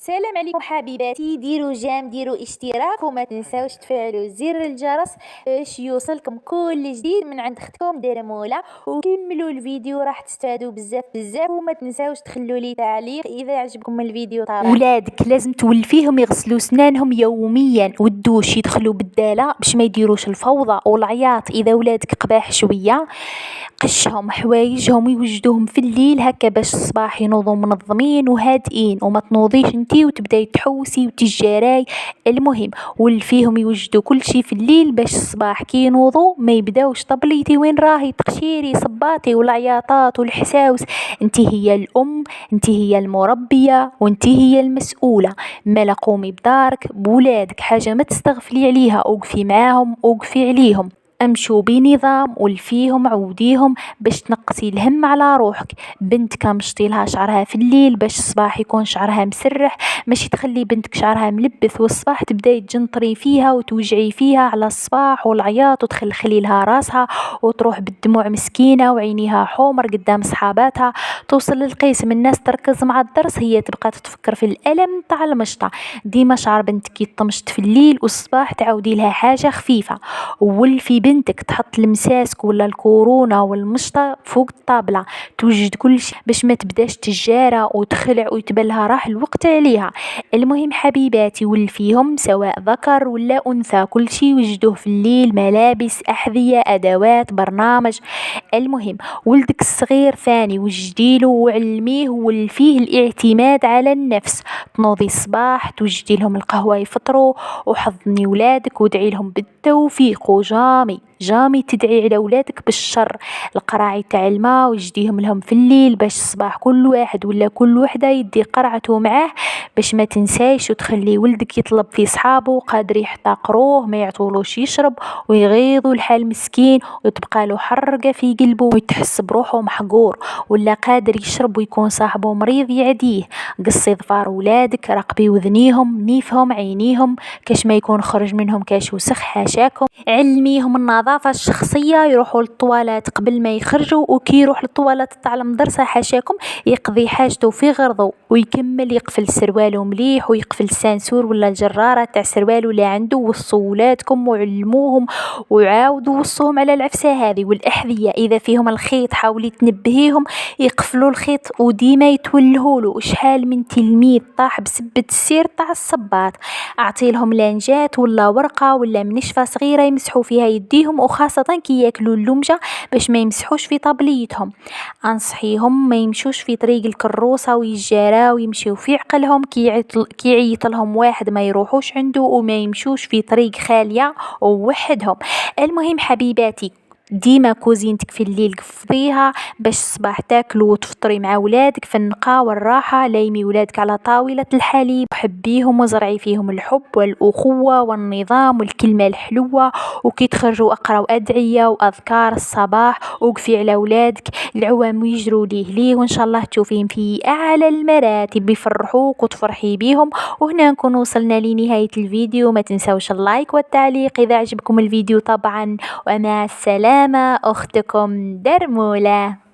السلام عليكم حبيباتي، ديروا جيم، ديروا اشتراك وما تنساوش تفعلوا زر الجرس باش يوصلكم كل جديد من عند اختكم درموله. وكملوا الفيديو راح تستفادوا بزاف بزاف، وما تنساوش تخلوا لي تعليق اذا عجبكم الفيديو. طبعا ولادك لازم تولفيهم يغسلوا سنانهم يوميا والدوش يدخلوا بالداله باش ما يديروش الفوضى والعياط. اذا ولادك قباح شويه قشهم حوايجهم ويوجدوهم في الليل هكا باش الصباح ينوضوا منظمين وهادئين، وما تنوضيش انتي وتبداي تحوسي وتجاراي. المهم ولفيهم يوجدوا كل شيء في الليل باش الصباح كي ينوضوا ما يبداوش طبليتي وين راهي تقشيري صباطي والعياطات والحساوس. انتي هي الام، انتي هي المربيه، وانتي هي المسؤوله. مالا قومي بدارك بولادك، حاجه ما تستغفلي عليها، اوقفي معاهم اوقفي عليهم. امشوا بنظام ولفيهم عوديهم باش تنقصي الهم على روحك. بنتك مشطي لها شعرها في الليل باش الصباح يكون شعرها مسرح، ماشي تخلي بنتك شعرها ملبث والصباح تبداي تجنطري فيها وتوجعي فيها على الصباح والعياط وتخلخلي لها راسها وتروح بالدموع مسكينه وعينيها حمر قدام صحاباتها. توصل للقسم الناس تركز مع الدرس، هي تبقى تتفكر في الالم تاع المشطه. ديما شعر بنتك يطمشت في الليل والصباح تعاودي لها حاجه خفيفه. ولفي بنتك تحط المساسك ولا الكورونا والمشطة فوق الطابلة، توجد كل شيء باش ما تبداش تجارة وتخلع ويتبلها راح الوقت عليها. المهم حبيباتي ولفيهم سواء ذكر ولا أنثى، كل شيء وجدوه في الليل، ملابس أحذية أدوات برنامج. المهم ولدك الصغير ثاني وجديله وعلميه ولفيه الاعتماد على النفس. تنوضي الصباح توجدي لهم القهوة يفطروا وحضني ولادك وادعي لهم بالتوفيق، وجامي تدعي على ولادك بالشر. القراعي تاع الماء ويجديهم لهم في الليل باش الصباح كل واحد ولا كل وحده يدي قرعته معاه باش ما تنسايش، وتخلي ولدك يطلب في صحابه قادر يحتقروه ما يعطولوش يشرب ويغيظوا الحال مسكين وتبقى له حرقه في قلبه ويتحس بروحه محقور، ولا قادر يشرب ويكون صاحبه مريض يعديه. قصي ظفار ولادك، راقبي وذنيهم نيفهم عينيهم كاش ما يكون خرج منهم كاش وسخ حاشاكم. علميهم النظافة الشخصية، يروحوا للطوالات قبل ما يخرجوا، وكي يروح للطوالات تاع المدرسة حاشاكم يقضي حاجته في غرضه ويكمل يقفل سروالو مليح ويقفل السانسور ولا الجرارة تاع سروالو اللي عنده. وصوا ولادكم وعلموهم وعاودوا وصوهم على العفسة هذه. والأحذية إذا فيهم الخيط حاولي تنبهيهم يقفلوا الخيط وديما يتولهولو. شحال من تلميذ طاح بسبة السير تاع الصباط، أعطيلهم لانجات ولا ورقة ولا منشفة صغيرة يمسحوا فيها يديهم، وخاصة كي ياكلوا اللمجة باش ما يمسحوش في طبليتهم. أنصحيهم ما يمشوش في طريق الكروسة ويجارا ويمشيو في عقلهم. كي يعيط لهم واحد ما يروحوش عنده وما يمشوش في طريق خالية ووحدهم. المهم حبيباتي ديما كوزينتك في الليل قفضيها باش الصباح تاكلوا وتفطري مع ولادك في النقاء والراحة. لايمي ولادك على طاولة الحليب، حبيهم وزرعي فيهم الحب والأخوة والنظام والكلمة الحلوة. وكي تخرجوا أقراوا أدعية وأذكار الصباح. وقفي على ولادك العوام يجروا ليه وإن شاء الله تشوفيهم في أعلى المراتب يفرحوك وتفرحي بيهم. وهنا نكون وصلنا لنهاية الفيديو. ما تنسوش اللايك والتعليق إذا عجبكم الفيديو طبعا. ومع السلامة، أختكم درمولة.